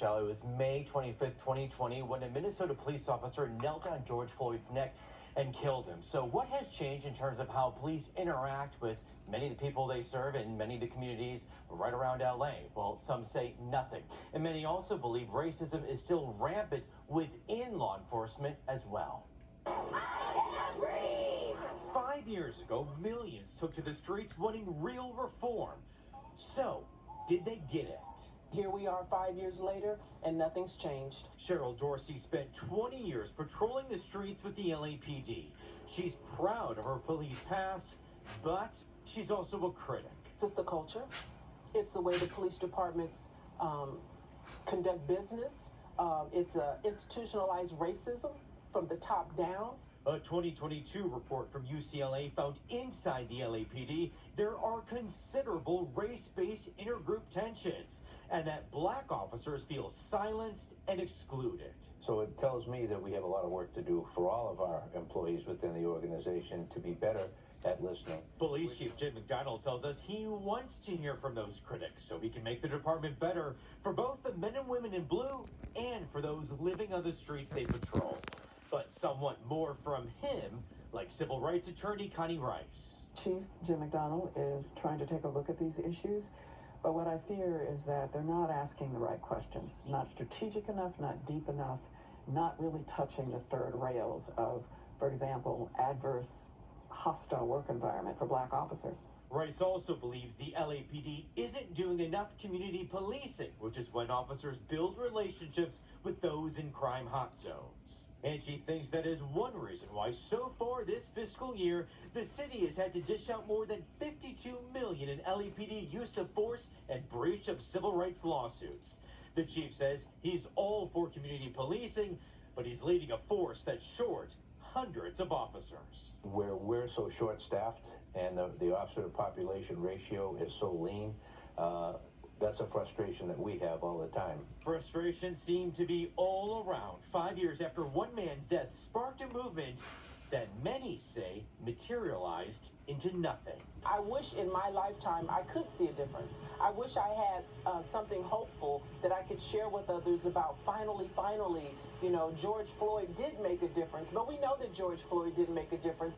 It was May 25th, 2020, when a Minnesota police officer knelt on George Floyd's neck and killed him. So what has changed in terms of how police interact with many of the people they serve in many of the communities right around LA? Well, some say nothing. And many also believe racism is still rampant within law enforcement as well. I can't breathe! 5 years ago, millions took to the streets wanting real reform. So, did they get it? Here we are 5 years later, and nothing's changed. Cheryl Dorsey spent 20 years patrolling the streets with the LAPD. She's proud of her police past, but she's also a critic. It's the culture. It's the way the police departments conduct business. It's institutionalized racism from the top down. A 2022 report from UCLA found inside the LAPD there are considerable race-based intergroup tensions, and that black officers feel silenced and excluded. So it tells me that we have a lot of work to do for all of our employees within the organization to be better at listening. Police Chief Daryl F tells us he wants to hear from those critics so he can make the department better for both the men and women in blue and for those living on the streets they patrol. But some want more from him, like civil rights attorney Connie Rice. Chief Jim McDonnell is trying to take a look at these issues, but what I fear is that they're not asking the right questions, not strategic enough, not deep enough, not really touching the third rails of, for example, adverse, hostile work environment for black officers. Rice also believes the LAPD isn't doing enough community policing, which is when officers build relationships with those in crime hot zones. And she thinks that is one reason why so far this fiscal year, the city has had to dish out more than $52 million in LAPD use of force and breach of civil rights lawsuits. The chief says he's all for community policing, but he's leading a force that's short hundreds of officers. We're so short-staffed and the officer-to-population ratio is so lean, that's a frustration that we have all the time. Frustration seemed to be all around 5 years after one man's death sparked a movement that many say materialized into nothing. I wish in my lifetime I could see a difference. I wish I had something hopeful that I could share with others about finally, you know, George Floyd did make a difference. But we know that George Floyd didn't make a difference.